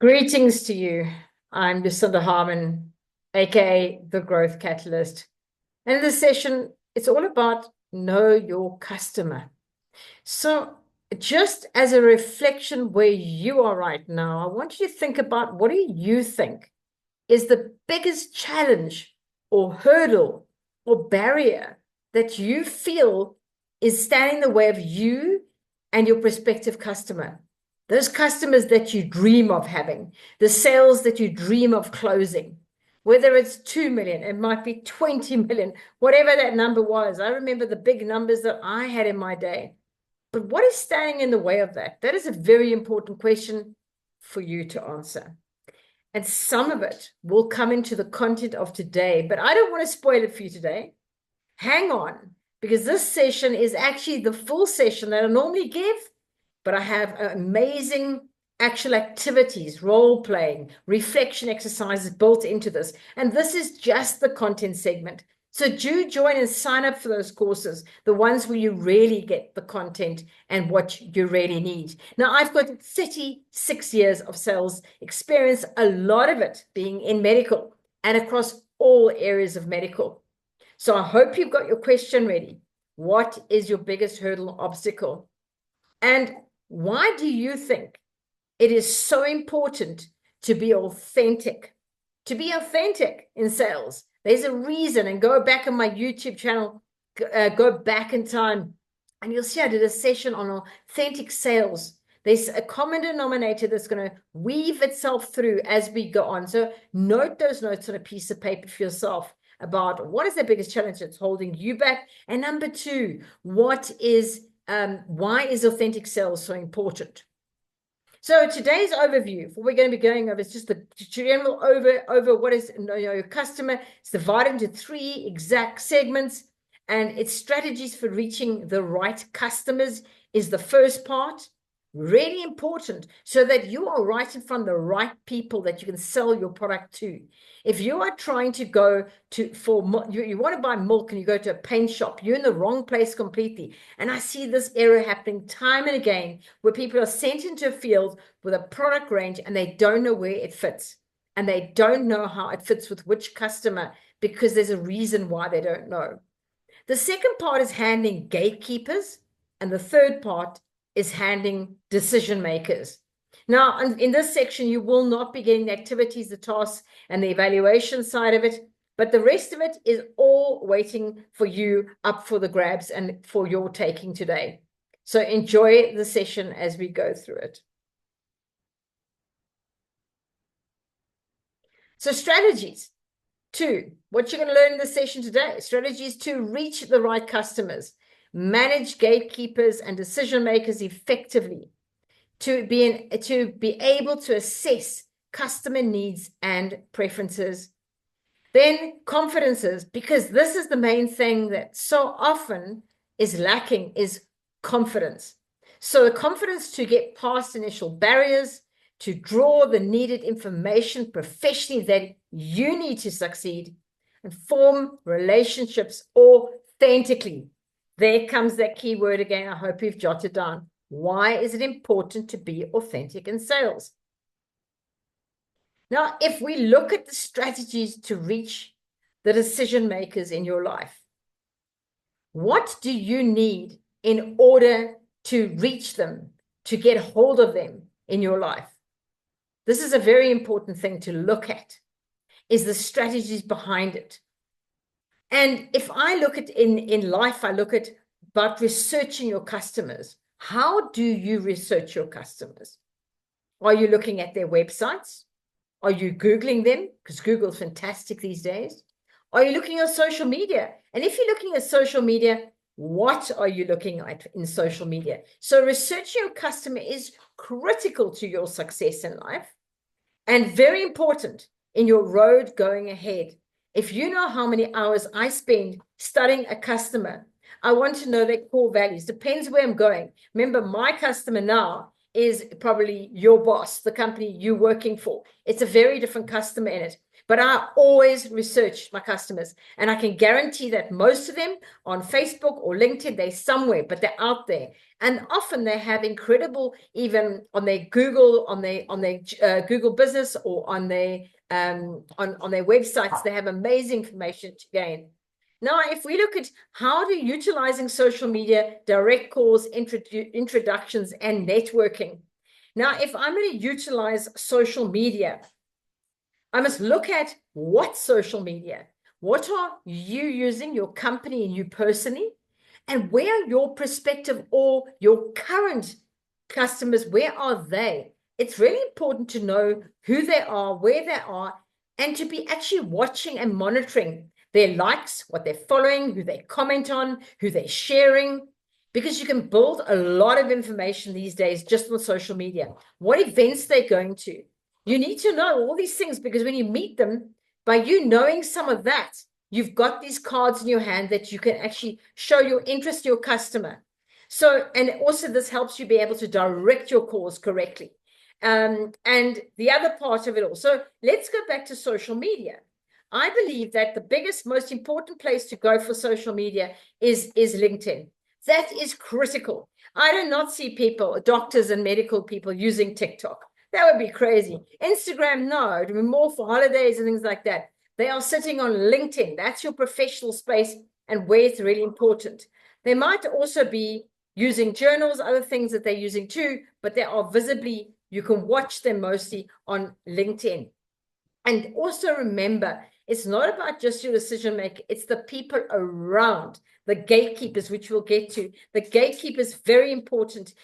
Greetings to you. I'm Lucinda Harmon, aka the Growth Catalyst. And in this session, it's all about know your customer. So, just as a reflection where you are right now, I want you to think about what do you think is the biggest challenge or hurdle or barrier that you feel is standing in the way of you and your prospective customer. Those customers that you dream of having, the sales that you dream of closing, whether it's 2 million, it might be 20 million, whatever that number was. I remember the big numbers that I had in my day. But what is standing in the way of that? That is a very important question for you to answer. And some of it will come into the content of today, but I don't want to spoil it for you today. Hang on, because this session is actually the full session that I normally give, but I have amazing actual activities, role playing, reflection exercises built into this. And this is just the content segment. So do join and sign up for those courses, the ones where you really get the content and what you really need. Now, I've got 36 years of sales experience, a lot of it being in medical and across all areas of medical. So I hope you've got your question ready. What is your biggest hurdle or obstacle? And why do you think it is so important to be authentic? To be authentic in sales. There's a reason, and go back on my YouTube channel, go back in time, and you'll see I did a session on authentic sales. There's a common denominator that's going to weave itself through as we go on. So note those notes on a piece of paper for yourself about what is the biggest challenge that's holding you back. And number two, why is authentic sales so important? So today's overview, what we're going to be going over is just the general over what is your customer. It's divided into 3 exact segments, and its strategies for reaching the right customers is the first part. Really important, so that you are right in front of the right people that you can sell your product to. If you are trying to go you want to buy milk and you go to a paint shop, you're in the wrong place completely. And I see this error happening time and again, where people are sent into a field with a product range and they don't know where it fits. And they don't know how it fits with which customer, because there's a reason why they don't know. The second part is handling gatekeepers. And the third part is handling decision makers. Now, in this section, you will not be getting the activities, the tasks, and the evaluation side of it, but the rest of it is all waiting for you up for the grabs and for your taking today. So enjoy the session as we go through it. So strategies. 2, what you're going to learn in this session today, strategies to reach the right customers, manage gatekeepers and decision makers effectively, to be able to assess customer needs and preferences. Then confidences, because this is the main thing that so often is lacking, is confidence. So the confidence to get past initial barriers, to draw the needed information professionally that you need to succeed, and form relationships authentically. There comes that key word again. I hope you've jotted down. Why is it important to be authentic in sales? Now, if we look at the strategies to reach the decision makers in your life, what do you need in order to reach them, to get hold of them in your life? This is a very important thing to look at, is the strategies behind it. And if I look at in life, I look at about researching your customers. How do you research your customers? Are you looking at their websites? Are you Googling them? Because Google's fantastic these days. Are you looking at social media? And if you're looking at social media, what are you looking at in social media? So researching your customer is critical to your success in life and very important in your road going ahead. If you know how many hours I spend studying a customer, I want to know their core values. Depends where I'm going. Remember, my customer now is probably your boss, the company you're working for. It's a very different customer in it. But I always research my customers, and I can guarantee that most of them on Facebook or LinkedIn, they're somewhere, but they're out there. And often they have incredible, even on their Google, on their Google Business, or on their on their websites, they have amazing information to gain. Now, if we look at how do utilizing social media, direct calls, introductions, and networking. Now, if I'm going to utilize social media, I must look at what social media, what are you using, your company and you personally, and where are your prospective or your current customers, where are they? It's really important to know who they are, where they are, and to be actually watching and monitoring their likes, what they're following, who they comment on, who they're sharing, because you can build a lot of information these days just on social media. What events they're going to. You need to know all these things, because when you meet them, by you knowing some of that, you've got these cards in your hand that you can actually show your interest to your customer. So, and also this helps you be able to direct your calls correctly. And the other part of it all. So let's go back to social media. I believe that the biggest, most important place to go for social media is LinkedIn. That is critical. I do not see people, doctors and medical people, using TikTok. That would be crazy. Instagram, no, it would be more for holidays and things like that. They are sitting on LinkedIn. That's your professional space and where it's really important. They might also be using journals, other things that they're using too, but they are visibly, you can watch them mostly on LinkedIn. And also remember, it's not about just your decision maker, it's the people around, the gatekeepers, which we'll get to. The gatekeepers, very important,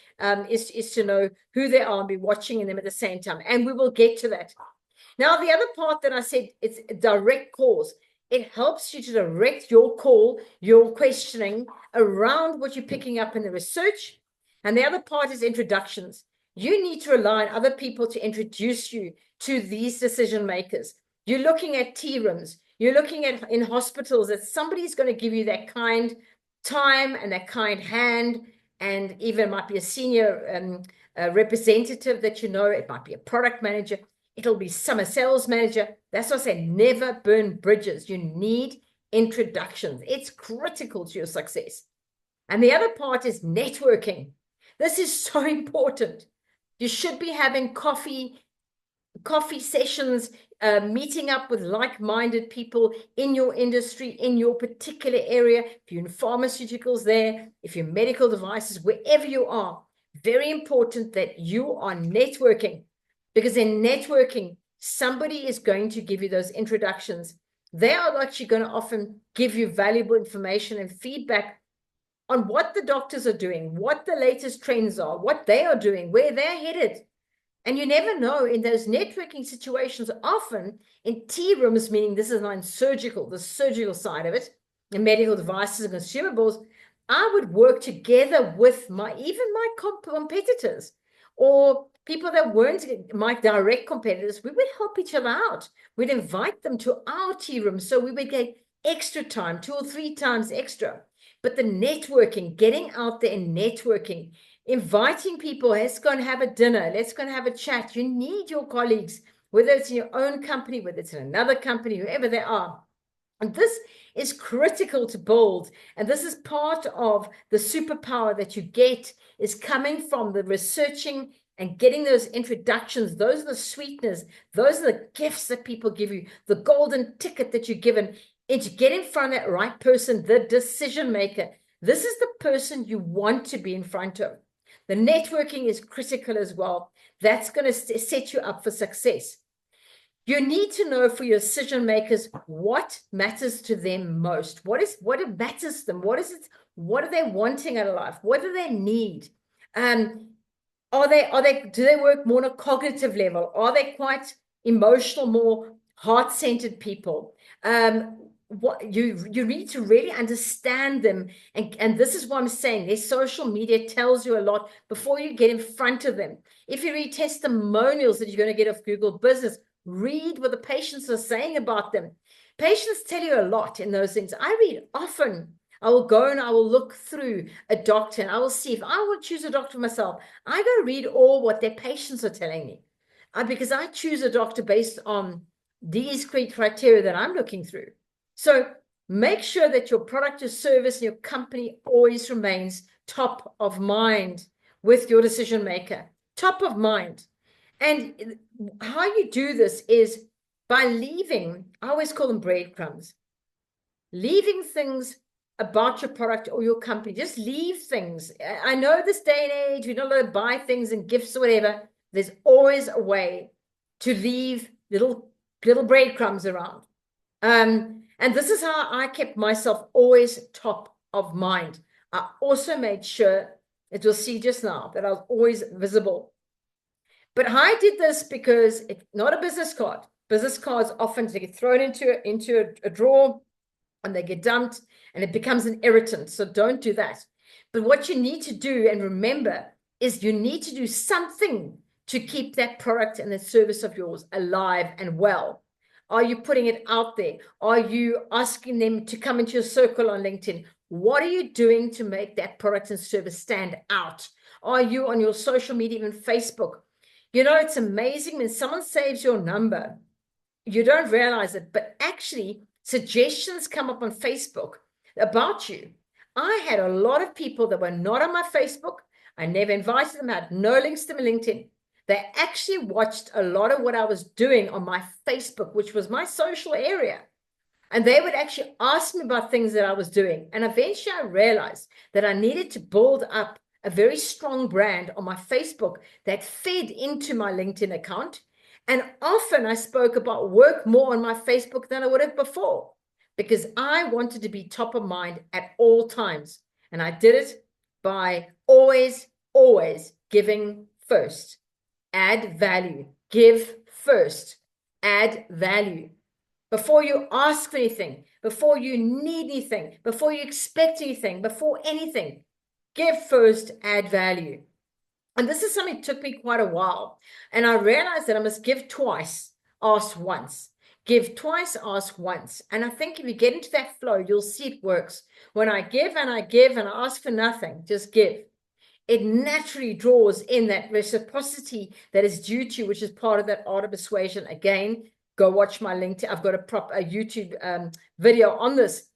is to know who they are and be watching them at the same time. And we will get to that. Now, the other part that I said, it's direct calls. It helps you to direct your call, your questioning around what you're picking up in the research. And the other part is introductions. You need to rely on other people to introduce you to these decision makers. You're looking at tea rooms. You're looking at in hospitals that somebody's going to give you that kind time and that kind hand, and even might be a senior representative that you know. It might be a product manager. It'll be some sales manager. That's what I say, never burn bridges. You need introductions. It's critical to your success. And the other part is networking. This is so important. You should be having coffee sessions, meeting up with like-minded people in your industry, in your particular area. If you're in pharmaceuticals there, if you're medical devices, wherever you are, very important that you are networking, because in networking, somebody is going to give you those introductions. They are actually going to often give you valuable information and feedback on what the doctors are doing, what the latest trends are, what they are doing, where they're headed. And you never know in those networking situations, often in tea rooms, meaning this is not in surgical, the surgical side of it, in medical devices and consumables, I would work together with even my competitors, or people that weren't my direct competitors. We would help each other out. We'd invite them to our tea room, so we would get extra time, 2 or 3 times extra. But the networking, getting out there and networking, inviting people, let's go and have a dinner, let's go and have a chat. You need your colleagues, whether it's in your own company, whether it's in another company, whoever they are. And this is critical to build. And this is part of the superpower that you get, is coming from the researching and getting those introductions. Those are the sweeteners. Those are the gifts that people give you, the golden ticket that you're given. And to get in front of that right person, the decision maker. This is the person you want to be in front of. The networking is critical as well. That's going to set you up for success. You need to know for your decision makers what matters to them most. What matters to them? What is it? What are they wanting out of life? What do they need? Do they work more on a cognitive level? Are they quite emotional, more heart-centered people? What you need to really understand them, and this is what I'm saying. Their social media tells you a lot before you get in front of them. If you read testimonials that you're going to get off Google Business, read what the patients are saying about them. Patients tell you a lot in those things. I read often. I will go and I will look through a doctor and I will see if I will choose a doctor myself. I go read all what their patients are telling me because I choose a doctor based on these criteria that I'm looking through. So make sure that your product, your service, and your company always remains top of mind with your decision maker, top of mind. And how you do this is by leaving, I always call them breadcrumbs, leaving things about your product or your company. Just leave things. I know this day and age, we're not allowed to buy things and gifts or whatever. There's always a way to leave little breadcrumbs around. And this is how I kept myself always top of mind. I also made sure, as you'll see just now, that I was always visible. But I did this because it's not a business card. Business cards often get thrown into a drawer and they get dumped and it becomes an irritant. So don't do that. But what you need to do and remember is you need to do something to keep that product and the service of yours alive and well. Are you putting it out there? Are you asking them to come into your circle on LinkedIn? What are you doing to make that product and service stand out? Are you on your social media, even Facebook? You know, it's amazing when someone saves your number, you don't realize it, but actually suggestions come up on Facebook about you. I had a lot of people that were not on my Facebook. I never invited them, I had no links to my LinkedIn. They actually watched a lot of what I was doing on my Facebook, which was my social area. And they would actually ask me about things that I was doing. And eventually I realized that I needed to build up a very strong brand on my Facebook that fed into my LinkedIn account. And often I spoke about work more on my Facebook than I would have before because I wanted to be top of mind at all times. And I did it by always giving first. Add value. Give first. Add value. Before you ask for anything, before you need anything, before you expect anything, before anything, give first, add value. And this is something that took me quite a while. And I realized that I must give twice, ask once. Give twice, ask once. And I think if you get into that flow, you'll see it works. When I give and I ask for nothing, just give. It naturally draws in that reciprocity that is due to you, which is part of that art of persuasion. Again, go watch my LinkedIn. I've got a YouTube video on this.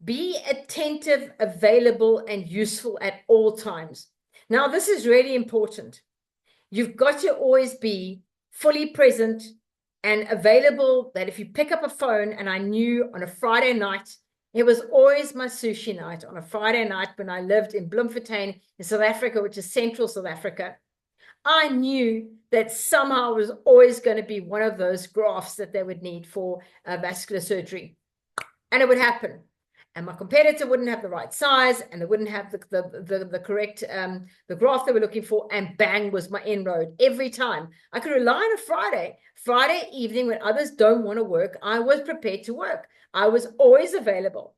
Be attentive, available, and useful at all times. Now, this is really important. You've got to always be fully present and available, that if you pick up a phone, and I knew on a Friday night, it was always my sushi night on a Friday night when I lived in Bloemfontein in South Africa, which is central South Africa. I knew that somehow it was always going to be one of those grafts that they would need for vascular surgery. And it would happen. And my competitor wouldn't have the right size, and they wouldn't have the correct the graft they were looking for, and bang was my inroad every time. I could rely on a Friday evening when others don't want to work. I was prepared to work. I was always available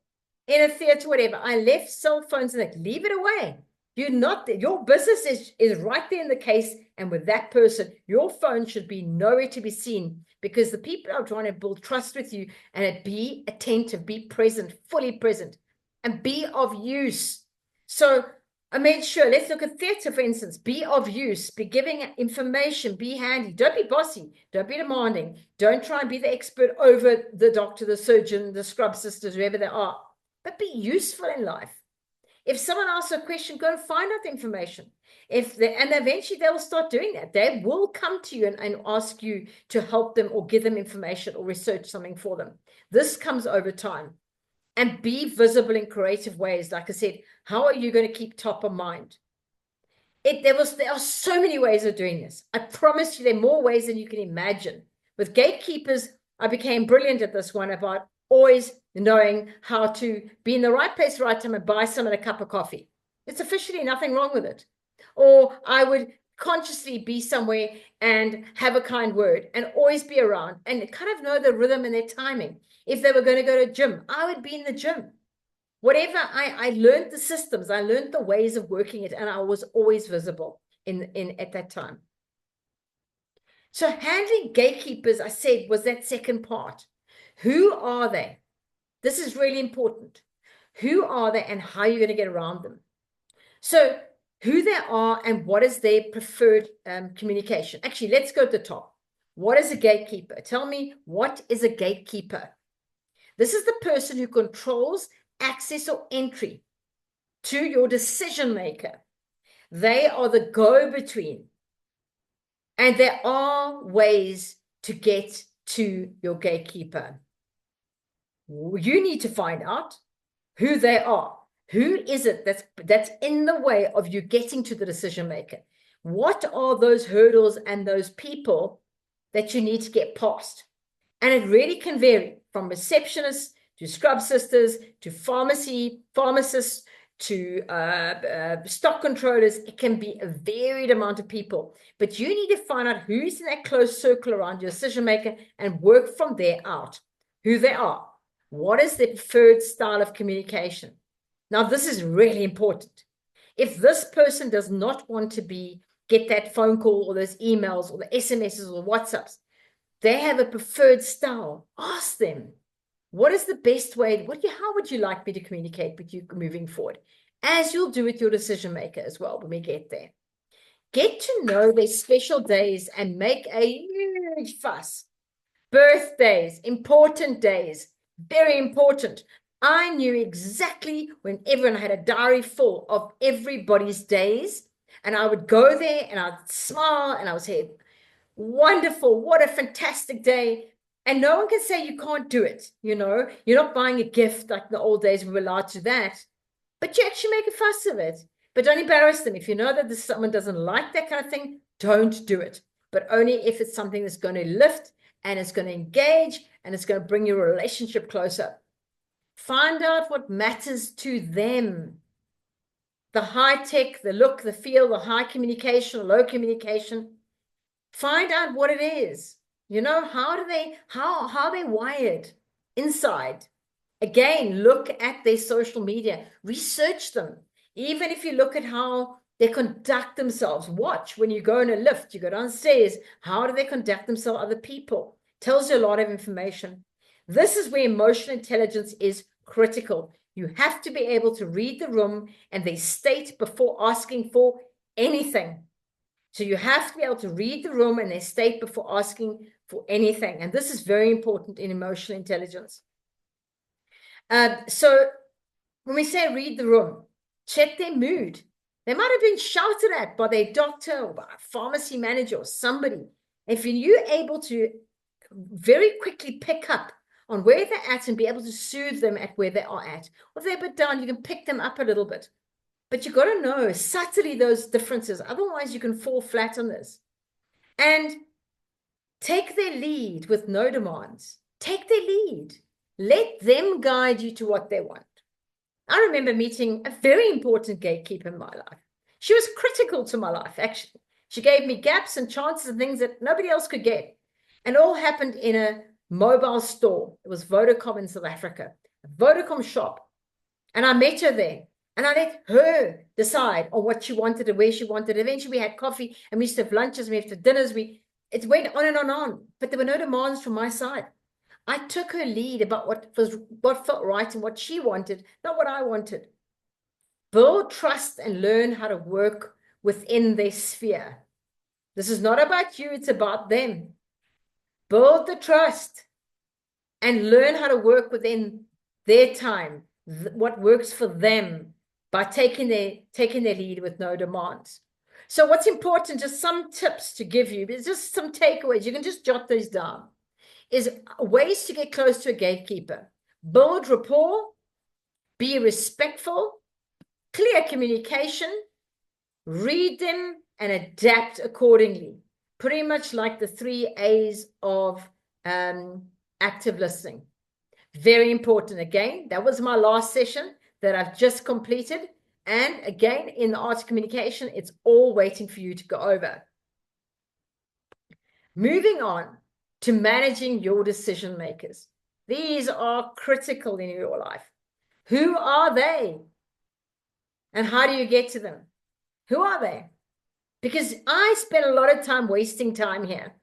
in a theater, whatever. I left cell phones and like, leave it away. You're not there. Your business is right there in the case, and with that person, your phone should be nowhere to be seen, because the people are trying to build trust with you, and be attentive, be present, fully present, and be of use. So I made sure, let's look at theater, for instance, be of use, be giving information, be handy. Don't be bossy, don't be demanding. Don't try and be the expert over the doctor, the surgeon, the scrub sisters, whoever they are, but be useful in life. If someone asks a question, go and find out the information. And eventually they will start doing that. They will come to you and ask you to help them or give them information or research something for them. This comes over time. And be visible in creative ways. Like I said, how are you going to keep top of mind? There are so many ways of doing this. I promise you there are more ways than you can imagine. With gatekeepers, I became brilliant at this one about always knowing how to be in the right place, right time, and buy someone a cup of coffee. It's officially nothing wrong with it. Or I would consciously be somewhere and have a kind word and always be around and kind of know the rhythm and their timing. If they were going to go to a gym, I would be in the gym. Whatever, I learned the systems, I learned the ways of working it, and I was always visible at that time. So handling gatekeepers, I said, was that second part. Who are they? This is really important. Who are they and how are you going to get around them? So who they are and what is their preferred communication. Actually, let's go to the top. What is a gatekeeper? Tell me, what is a gatekeeper? This is the person who controls access or entry to your decision maker. They are the go-between. And there are ways to get to your gatekeeper. You need to find out who they are. Who is it that's in the way of you getting to the decision maker? What are those hurdles and those people that you need to get past? And it really can vary from receptionists to scrub sisters to pharmacists to stock controllers. It can be a varied amount of people, but you need to find out who's in that close circle around your decision maker and work from there out, who they are. What is their preferred style of communication? Now, this is really important. If this person does not want to get that phone call or those emails or the SMSs or WhatsApps, they have a preferred style. Ask them, what is the best way? How would you like me to communicate with you moving forward? As you'll do with your decision maker as well when we get there. Get to know their special days and make a huge fuss. Birthdays, important days, very important. I knew exactly when everyone had a diary full of everybody's days, and I would go there and I'd smile and I would say, wonderful, what a fantastic day. And no one can say you can't do it. You're not buying a gift like the old days we were allowed to that, but you actually make a fuss of it. But don't embarrass them. If you know that someone doesn't like that kind of thing, don't do it. But only if it's something that's going to lift and it's going to engage and it's going to bring your relationship closer. Find out what matters to them. The high tech, the look, the feel, the high communication, low communication. Find out what it is. How are they wired inside? Again, look at their social media, research them. Even if you look at how they conduct themselves, watch when you go in a lift, you go downstairs, how do they conduct themselves, other people? Tells you a lot of information. This is where emotional intelligence is critical. You have to be able to read the room and their state before asking for anything. So you have to be able to read the room and their state before asking for anything. And this is very important in emotional intelligence. So when we say read the room, check their mood. They might have been shouted at by their doctor or by a pharmacy manager or somebody. If you're able to very quickly pick up on where they're at and be able to soothe them at where they are at, or if they're a bit down, you can pick them up a little bit. But you've got to know subtly those differences. Otherwise, you can fall flat on this. And take their lead with no demands. Take their lead. Let them guide you to what they want. I remember meeting a very important gatekeeper in my life. She was critical to my life, actually. She gave me gaps and chances and things that nobody else could get. And it all happened in a mobile store. It was Vodacom in South Africa, a Vodacom shop. And I met her there. And I let her decide on what she wanted and where she wanted. Eventually, we had coffee and we used to have lunches, we used to have dinners. It went on and on and on. But there were no demands from my side. I took her lead about what felt right and what she wanted, not what I wanted. Build trust and learn how to work within their sphere. This is not about you, it's about them. Build the trust and learn how to work within their time, what works for them, by taking their lead with no demands. So what's important, just some tips to give you, it's just some takeaways. You can just jot these down. Is ways to get close to a gatekeeper. Build rapport, be respectful, clear communication, read them and adapt accordingly. Pretty much like the 3 A's of active listening. Very important. Again, that was my last session that I've just completed. And again, in the art of communication, it's all waiting for you to go over. Moving on to managing your decision makers. These are critical in your life. Who are they? And how do you get to them? Who are they? Because I spent a lot of time wasting time here.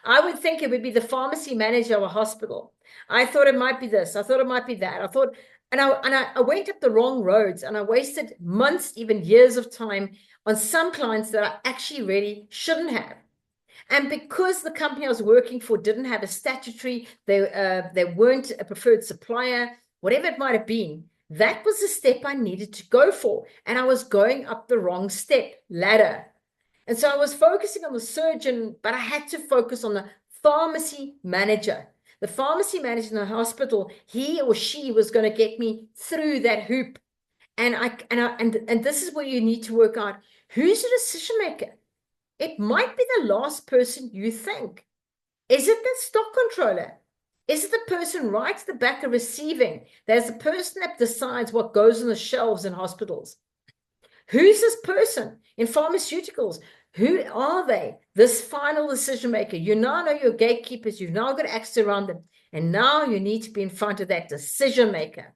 I would think it would be the pharmacy manager of a hospital. I thought it might be this. I thought it might be that. I thought I went up the wrong roads, and I wasted months, even years of time on some clients that I actually really shouldn't have. And because the company I was working for didn't have a statutory, they weren't a preferred supplier, whatever it might have been, that was the step I needed to go for. And I was going up the wrong ladder. And so I was focusing on the surgeon, but I had to focus on the pharmacy manager. The pharmacy manager in the hospital, he or she was going to get me through that hoop. And this is where you need to work out who's the decision maker. It might be the last person you think. Is it the stock controller? Is it the person right at the back of receiving? There's the person that decides what goes on the shelves in hospitals. Who's this person in pharmaceuticals? Who are they? This final decision maker. You now know your gatekeepers. You've now got access around them. And now you need to be in front of that decision maker.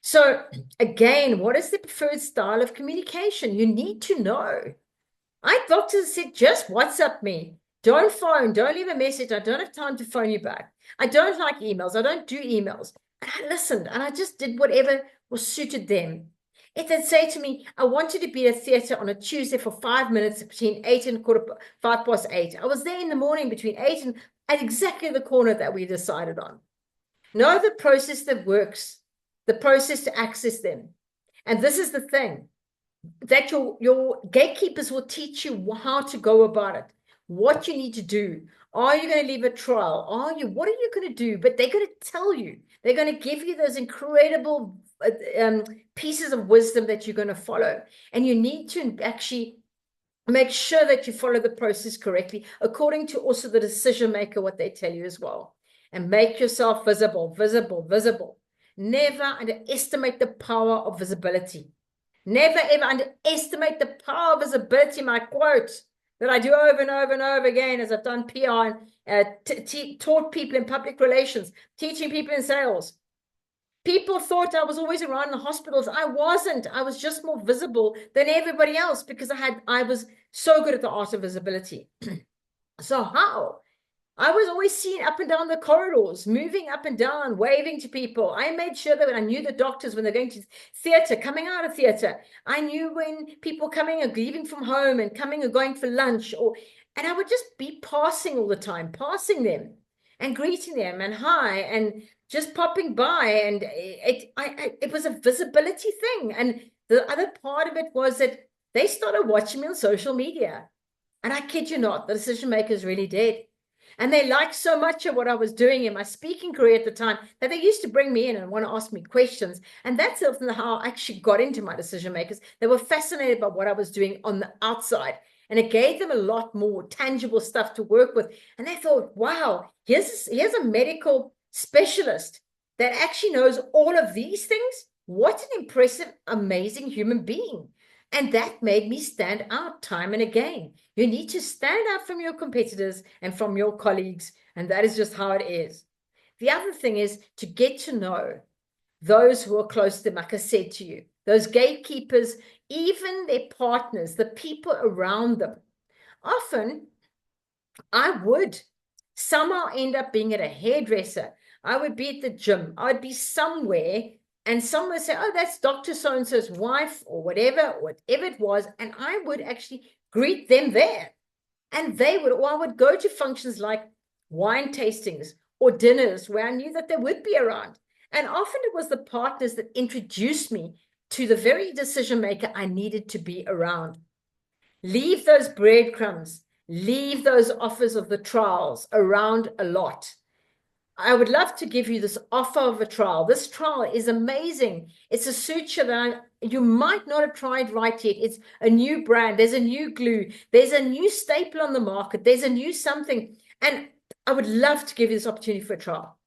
So again, what is the preferred style of communication? You need to know. Doctors said, just WhatsApp me. Don't phone. Don't leave a message. I don't have time to phone you back. I don't like emails. I don't do emails. And I listened, and I just did whatever was suited them. If they'd say to me, I want you to be at a theater on a Tuesday for 5 minutes between 8 and 8:45. I was there in the morning between 8 and at exactly the corner that we decided on. Know the process that works, the process to access them. And this is the thing, that your gatekeepers will teach you how to go about it, what you need to do. Are you going to leave a trial? What are you going to do? But they're going to tell you. They're going to give you those incredible pieces of wisdom that you're going to follow. And you need to actually make sure that you follow the process correctly, according to also the decision maker, what they tell you as well. And make yourself visible, visible, visible. Never underestimate the power of visibility. Never ever underestimate the power of visibility. My quote that I do over and over and over again as I've done PR and taught people in public relations, teaching people in sales. People thought I was always around the hospitals. I wasn't. I was just more visible than everybody else because I was so good at the art of visibility. So how? I was always seen up and down the corridors, moving up and down, waving to people. I made sure that I knew the doctors when they're going to theater, coming out of theater. I knew when people coming and leaving from home and coming and going for lunch, and I would just be passing all the time, passing them and greeting them and hi and just popping by. And it was a visibility thing. And the other part of it was that they started watching me on social media. And I kid you not, the decision makers really did. And they liked so much of what I was doing in my speaking career at the time that they used to bring me in and want to ask me questions. And that's often how I actually got into my decision makers. They were fascinated by what I was doing on the outside. And it gave them a lot more tangible stuff to work with. And they thought, wow, here's a medical specialist that actually knows all of these things. What an impressive, amazing human being. And that made me stand out time and again. You need to stand out from your competitors and from your colleagues. And that is just how it is. The other thing is to get to know those who are close to them, like I said to you, those gatekeepers, even their partners, the people around them. Often, I would somehow end up being at a hairdresser. I would be at the gym. I would be somewhere. And someone would say, oh, that's Dr. So-and-so's wife or whatever it was. And I would actually greet them there. And or I would go to functions like wine tastings or dinners where I knew that they would be around. And often it was the partners that introduced me to the very decision maker I needed to be around. Leave those breadcrumbs, leave those offers of the trials around a lot. I would love to give you this offer of a trial. This trial is amazing. It's a suture that you might not have tried right yet. It's a new brand. There's a new glue. There's a new staple on the market. There's a new something. And I would love to give you this opportunity for a trial.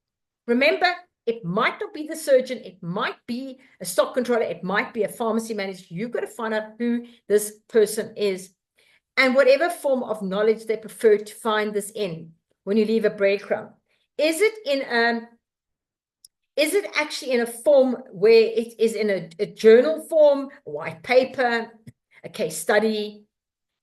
Remember, it might not be the surgeon. It might be a stock controller. It might be a pharmacy manager. You've got to find out who this person is and whatever form of knowledge they prefer to find this in when you leave a breadcrumb. Is it actually in a form where it is in a journal form, a white paper, a case study?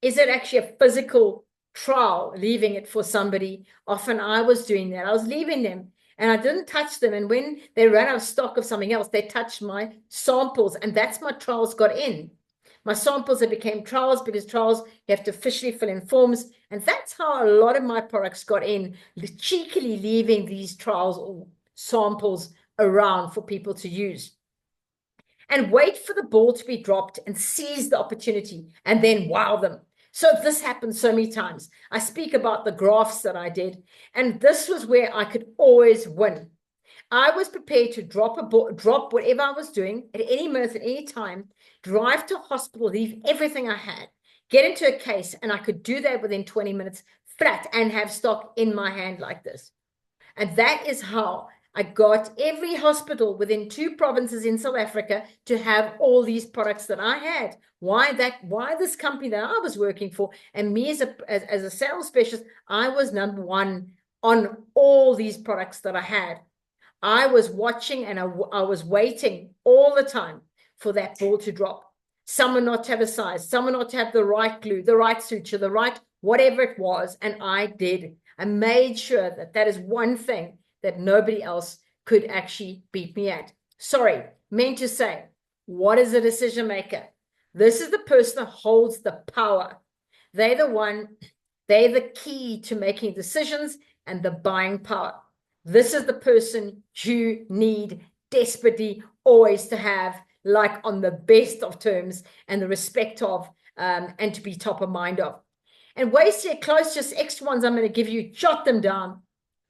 Is it actually a physical trial, leaving it for somebody? Often I was doing that. I was leaving them. and I didn't touch them. And when they ran out of stock of something else, they touched my samples, and that's my trials got in. My samples that became trials, because trials you have to officially fill in forms. And that's how a lot of my products got in, cheekily leaving these trials or samples around for people to use. And wait for the ball to be dropped and seize the opportunity and then wow them. So this happened so many times. I speak about the graphs that I did, and this was where I could always win. I was prepared to drop whatever I was doing at any minute, at any time, drive to hospital, leave everything I had, get into a case, and I could do that within 20 minutes flat and have stock in my hand like this. And that is how I got every hospital within 2 provinces in South Africa to have all these products that I had. Why this company that I was working for, and me as a sales specialist, I was number 1 on all these products that I had. I was watching and I was waiting all the time for that ball to drop. Someone not to have a size, someone not to have the right glue, the right suture, the right whatever it was. And I did. I made sure that that is one thing that nobody else could actually beat me at. Sorry, meant to say, what is a decision maker? This is the person that holds the power. They're the key to making decisions and the buying power. This is the person you need desperately always to have, like on the best of terms and the respect of, and to be top of mind of. And ways to get close, just extra ones I'm going to give you, jot them down,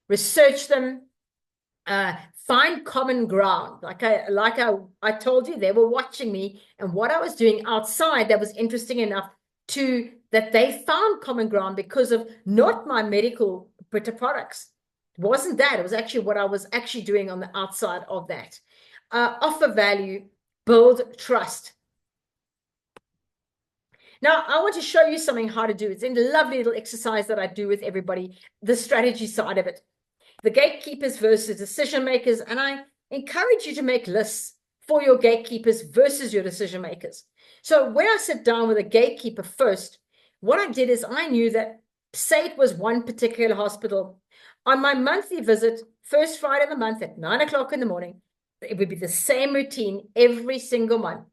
research them, find common ground. Like I told you, they were watching me and what I was doing outside that was interesting enough that they found common ground because of not my medical products. It wasn't that. It was actually what I was actually doing on the outside of that. Offer value, build trust. Now, I want to show you something how to do. It's a lovely little exercise that I do with everybody, the strategy side of it. The gatekeepers versus decision makers. And I encourage you to make lists for your gatekeepers versus your decision makers. So when I sit down with a gatekeeper first, what I did is I knew that, say it was one particular hospital, on my monthly visit, first Friday of the month at 9 o'clock in the morning, it would be the same routine every single month.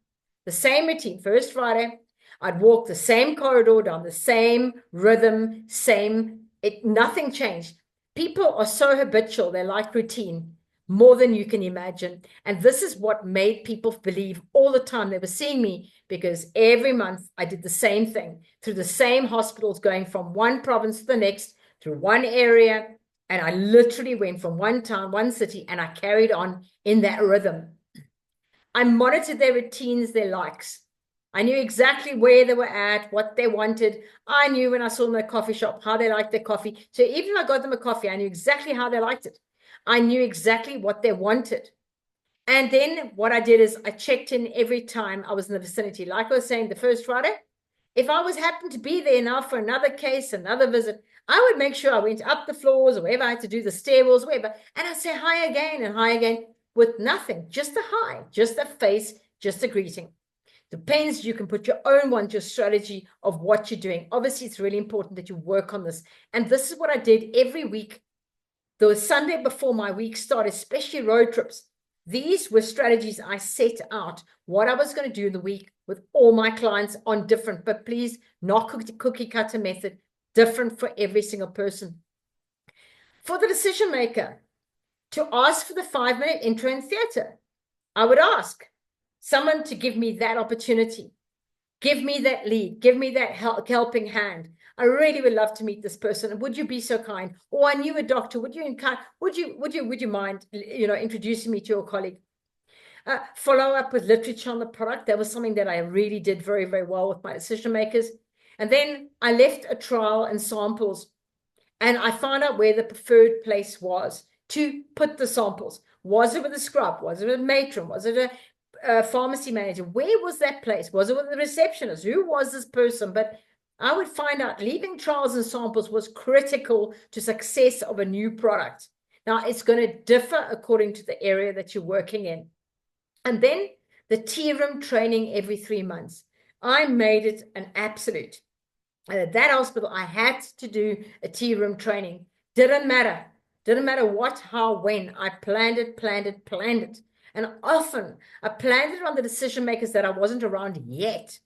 The same routine, first Friday, I'd walk the same corridor down the same rhythm, nothing changed. People are so habitual, they like routine more than you can imagine. And this is what made people believe all the time they were seeing me, because every month I did the same thing through the same hospitals, going from one province to the next, through one area. And I literally went from one town, one city, and I carried on in that rhythm. I monitored their routines, their likes. I knew exactly where they were at, what they wanted. I knew when I saw them at a coffee shop, how they liked their coffee. So even if I got them a coffee, I knew exactly how they liked it. I knew exactly what they wanted. And then what I did is I checked in every time I was in the vicinity. Like I was saying, the first Friday, if I happened to be there now for another case, another visit, I would make sure I went up the floors or wherever I had to do the stairwells, wherever, and I'd say hi again and hi again with nothing, just a hi, just a face, just a greeting. Depends, you can put your own one, your strategy of what you're doing. Obviously, it's really important that you work on this. And this is what I did every week. The Sunday before my week started, especially road trips. These were strategies I set out, what I was going to do in the week with all my clients on different, but please, not cookie cutter method, different for every single person. For the decision maker, to ask for the 5-minute intro in theater, I would ask someone to give me that opportunity, give me that lead, give me that helping hand. I really would love to meet this person. Would you be so kind? Or I knew a doctor. Would you mind, introducing me to your colleague? Follow up with literature on the product. That was something that I really did very, very well with my decision makers. And then I left a trial and samples, and I found out where the preferred place was to put the samples. Was it with a scrub? Was it a matron? Was it a pharmacy manager? Where was that place? Was it with the receptionist? Who was this person? But I would find out leaving trials and samples was critical to success of a new product. Now, it's going to differ according to the area that you're working in. And then the tea room training every 3 months. I made it an absolute. At that hospital, I had to do a tea room training. Didn't matter Didn't matter what, how, when. I planned it, planned it, planned it. And often I planned it on the decision makers that I wasn't around yet.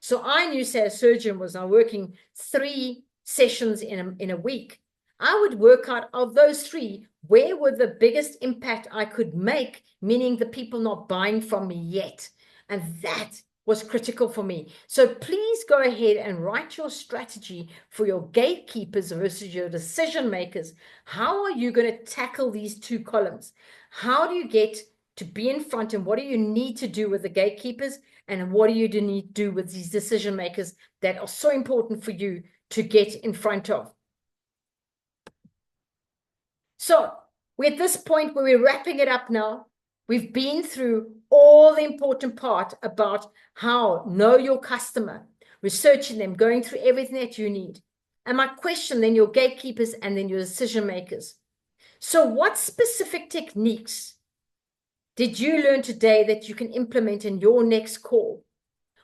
So I knew, say, a surgeon was now working 3 sessions in a week. I would work out of those 3, where were the biggest impact I could make, meaning the people not buying from me yet. And that was critical for me. So please go ahead and write your strategy for your gatekeepers versus your decision makers. How are you going to tackle these 2 columns? How do you get to be in front, and what do you need to do with the gatekeepers, and what do you need to do with these decision makers that are so important for you to get in front of? So we're at this point where we're wrapping it up now. We've been through all the important part about how know your customer, researching them, going through everything that you need. And my question, then your gatekeepers and then your decision makers. So what specific techniques did you learn today that you can implement in your next call?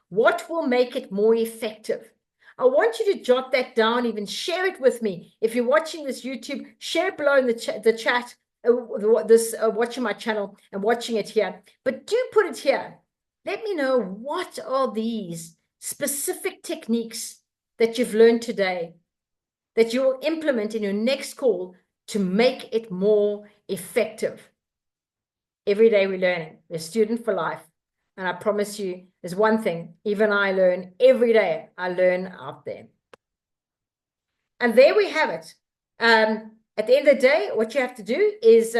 What will make it more effective? I want you to jot that down, even share it with me. If you're watching this YouTube, share it below in the chat, watching my channel and watching it here. But do put it here. Let me know, what are these specific techniques that you've learned today that you will implement in your next call to make it more effective? Every day we're learning. We're a student for life. And I promise you, there's one thing, even I learn every day. I learn out there. And there we have it. At the end of the day, what you have to do is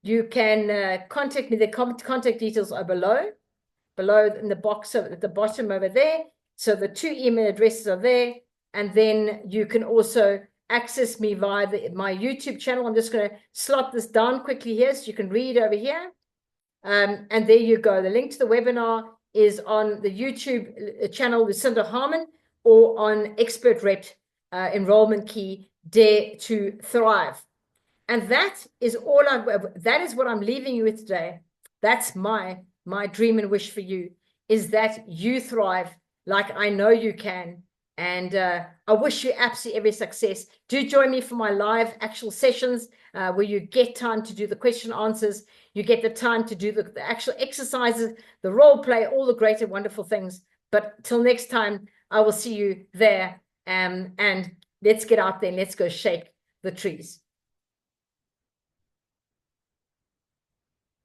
you can contact me. The contact details are below in the box at the bottom over there. So the 2 email addresses are there. And then you can also access me via my YouTube channel. I'm just going to slot this down quickly here so you can read over here. And there you go. The link to the webinar is on the YouTube channel, Lucinda Harmon, or on Expert Rep Enrollment Key, Dare to Thrive. And that is that is what I'm leaving you with today. That's my dream and wish for you, is that you thrive like I know you can. And I wish you absolutely every success. Do join me for my live actual sessions where you get time to do the question answers. You get the time to do the actual exercises, the role play, all the great and wonderful things. But till next time, I will see you there. And let's get out there and let's go shake the trees.